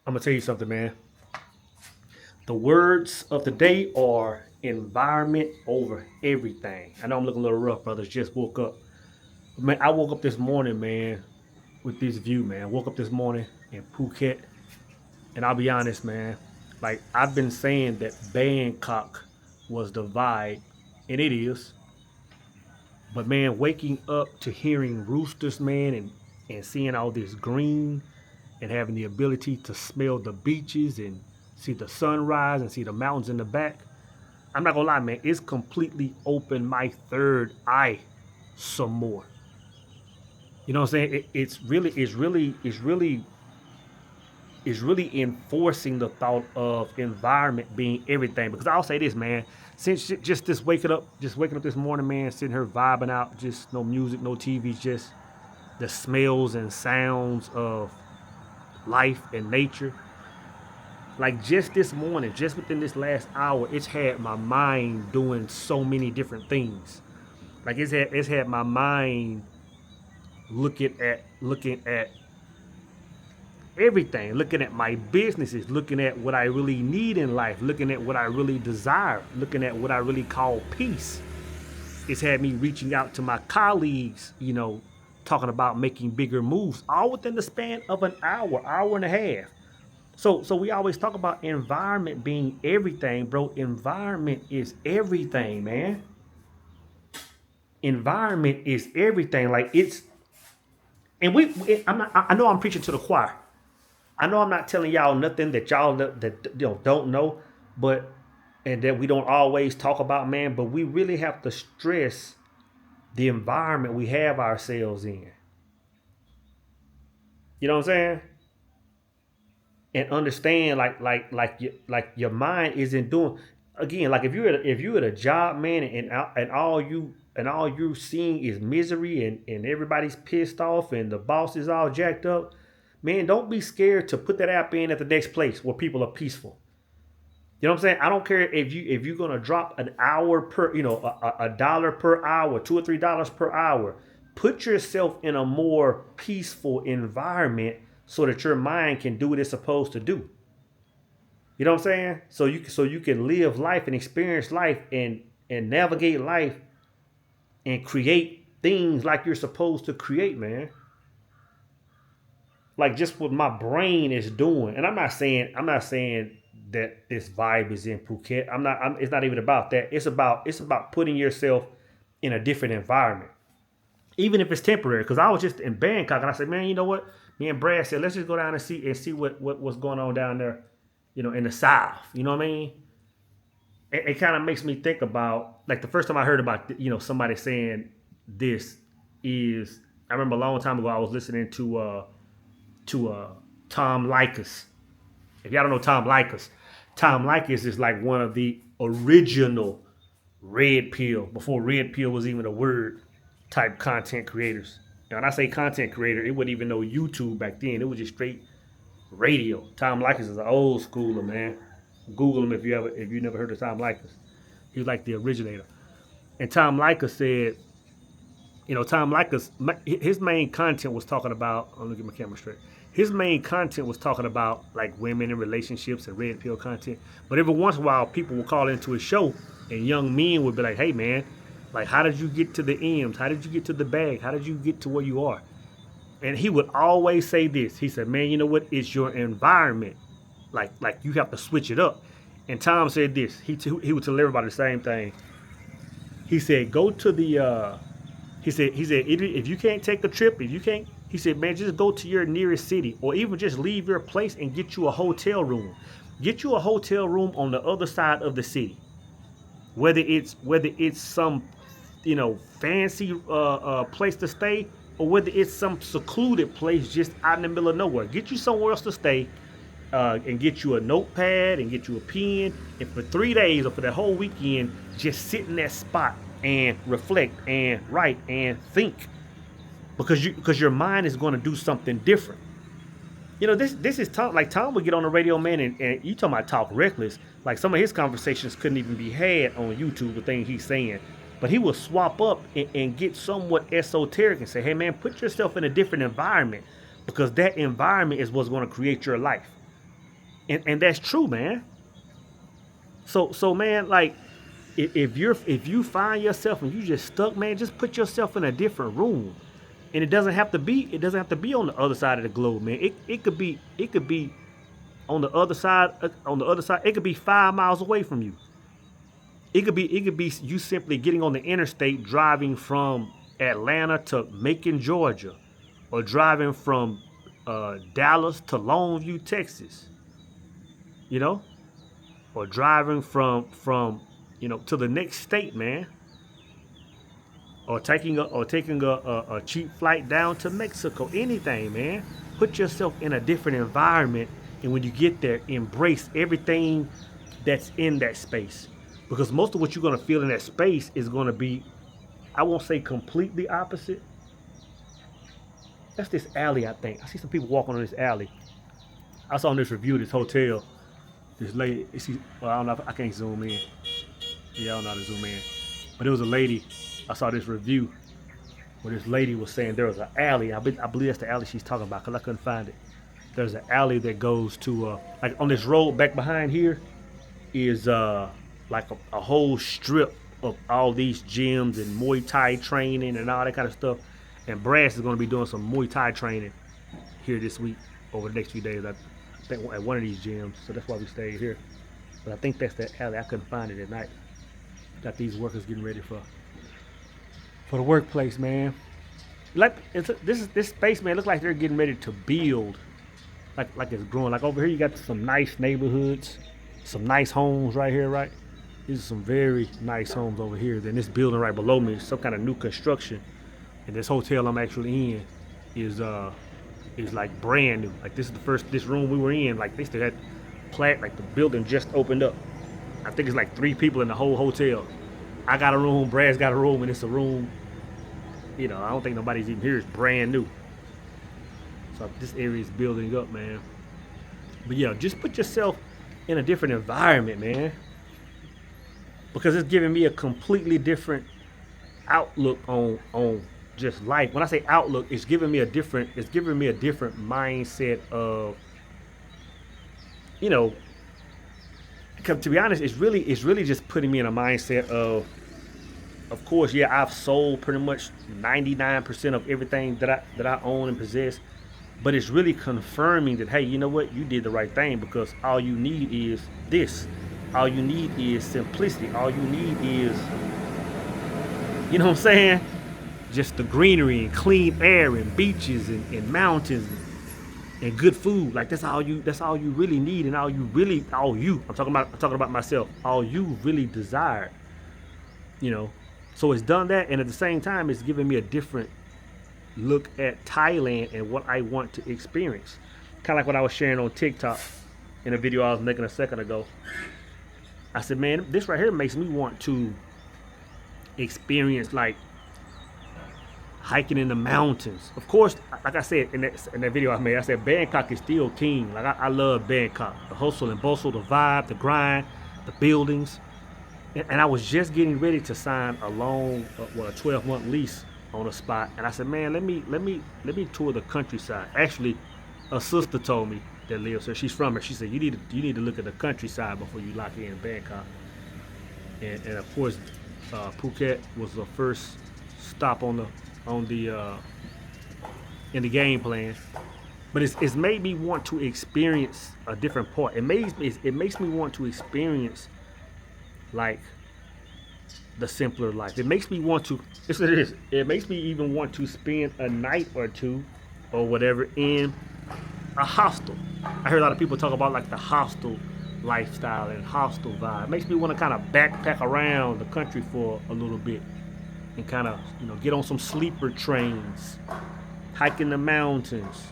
I'm gonna tell you something, man. The words of the day are environment over everything. I know I'm looking a little rough, brothers. Just woke up. Man, I woke up this morning, man, with this view, man. I woke up this morning in Phuket, and I'll be honest, man. Like I've been saying that Bangkok was the vibe, and it is. But man, waking up to hearing roosters, man, and seeing all this green and having the ability to smell the beaches and see the sunrise and see the mountains in the back. I'm not gonna lie, man, it's completely opened my third eye some more. You know what I'm saying? It's really enforcing the thought of environment being everything. Because I'll say this, man, since just this waking up this morning, man, sitting here vibing out, just no music, no TV, just the smells and sounds of life and nature. Like just this morning, just within this last hour, it's had my mind doing so many different things. Like it's had my mind looking at everything, looking at my businesses, looking at what I really need in life, looking at what I really desire, looking at what I really call peace. It's had me reaching out to my colleagues, talking about making bigger moves, all within the span of an hour, hour and a half. So we always talk about environment being everything, bro. Environment is everything, man. Environment is everything. Like it's, and I'm not. I know I'm preaching to the choir. I know I'm not telling y'all nothing that y'all don't know, but and that we don't always talk about, man. But we really have to stress the environment we have ourselves in. You know what I'm saying? And understand like your mind isn't doing again, like if you're at a job, man, and all you seeing is misery, and everybody's pissed off and the boss is all jacked up, man, don't be scared to put that app in at the next place where people are peaceful. You know what I'm saying? I don't care if you're gonna drop an hour per, a dollar per hour, $2 or $3 per hour. Put yourself in a more peaceful environment so that your mind can do what it's supposed to do. You know what I'm saying? So you can live life and experience life and navigate life and create things like you're supposed to create, man. Like just what my brain is doing. And I'm not saying that this vibe is in Phuket. It's not even about that. It's about putting yourself in a different environment. Even if it's temporary. Because I was just in Bangkok and I said, man, you know what? Me and Brad said, let's just go down and see what's going on down there, in the South. You know what I mean? It kind of makes me think about, like, the first time I heard about somebody saying this is, I remember a long time ago I was listening to Tom Lycus. If y'all don't know Tom Lycus is like one of the original red pill, before red pill was even a word, type content creators. Now, when I say content creator, it wasn't even no YouTube back then. It was just straight radio. Tom Lycus is an old schooler, man. Google him if you never heard of Tom Lycus. He was like the originator. And Tom Lycus said, Tom Lycus, his main content was talking about. Let me get my camera straight. His main content was talking about like women and relationships and red pill content. But every once in a while, people would call into his show, and young men would be like, "Hey, man, like, how did you get to the M's? How did you get to the bag? How did you get to where you are?" And he would always say this. He said, "Man, you know what? It's your environment. Like you have to switch it up." And Tom said this. He would tell everybody the same thing. He said, "Go to the." He said if you can't take a trip, if you can't, he said, man, just go to your nearest city, or even just leave your place and get you a hotel room. Get you a hotel room on the other side of the city. Whether it's some fancy place to stay, or whether it's some secluded place just out in the middle of nowhere. Get you somewhere else to stay, and get you a notepad and get you a pen, and for 3 days or for the whole weekend, just sit in that spot and reflect and write and think, because your mind is going to do something different. This is Tom. Like, Tom would get on the radio, man, and you talking about talk reckless. Like, some of his conversations couldn't even be had on YouTube, the thing he's saying. But he will swap up and get somewhat esoteric and say, hey, man, put yourself in a different environment, because that environment is what's going to create your life. And that's true, man. So man, like if you find yourself and you just stuck, man, just put yourself in a different room. And it doesn't have to be on the other side of the globe, man. It could be on the other side, it could be 5 miles away from you. It could be you simply getting on the interstate, driving from Atlanta to Macon, Georgia, or driving from Dallas to Longview, Texas. You know, or driving from to the next state, man. Or taking a cheap flight down to Mexico. Anything, man. Put yourself in a different environment, and when you get there, embrace everything that's in that space. Because most of what you're gonna feel in that space is gonna be, I won't say completely opposite. That's this alley, I think. I see some people walking on this alley. I saw in this review of this hotel. This lady, well, I don't know if I can't zoom in. Yeah, I don't know how to zoom in. But it was a lady. I saw this review where this lady was saying there was an alley. I believe that's the alley she's talking about because I couldn't find it. There's an alley that goes to, like on this road back behind here is like a whole strip of all these gyms and Muay Thai training and all that kind of stuff. And Brass is going to be doing some Muay Thai training here this week over the next few days. I think at one of these gyms, so that's why we stayed here. But I think that's that alley. I couldn't find it at night. Got these workers getting ready for the workplace, man. Like this space, man, looks like they're getting ready to build, like it's growing. Like over here, you got some nice neighborhoods, some nice homes right here, right? These are some very nice homes over here. Then this building right below me is some kind of new construction, and this hotel I'm actually in is like brand new. Like this room we were in, like they still had like the building just opened up. I think it's like 3 people in the whole hotel. I got a room, Brad's got a room, and it's a room, I don't think nobody's even here. It's brand new. So this area is building up, man. But yeah, just put yourself in a different environment, man. Because it's giving me a completely different outlook on just life. When I say outlook, it's giving me a different mindset of, because to be honest, it's really just putting me in a mindset of course, yeah, I've sold pretty much 99% of everything that I own and possess, but it's really confirming that, hey, you know what, you did the right thing, because all you need is this. All you need is simplicity. All you need is, you know what I'm saying? Just the greenery and clean air and beaches and mountains and good food. Like that's all you really need, and I'm talking about myself, all you really desire. So it's done that, and at the same time it's giving me a different look at Thailand and what I want to experience. Kind of like what I was sharing on TikTok in a video I was making a second ago. I said, man, this right here makes me want to experience like hiking in the mountains. Of course, like I said in that video I made, I said Bangkok is still king. Like I love Bangkok, the hustle and bustle, the vibe, the grind, the buildings. And I was just getting ready to sign a 12-month lease on a spot. And I said, man, let me tour the countryside. Actually, a sister told me that lives here. She's from here. She said, you need to look at the countryside before you lock in Bangkok. And of course, Phuket was the first stop in the game plan. But it's made me want to experience a different part. It makes me want to experience like the simpler life. It makes me want to. It makes me even want to spend a night or two, or whatever, in a hostel. I heard a lot of people talk about like the hostel lifestyle and hostel vibe. It makes me want to kind of backpack around the country for a little bit and kind of get on some sleeper trains, hike in the mountains,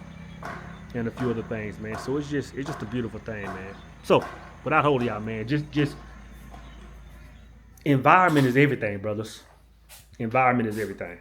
and a few other things, man. So it's just a beautiful thing, man. So without holding y'all, man, just environment is everything, brothers. Environment is everything.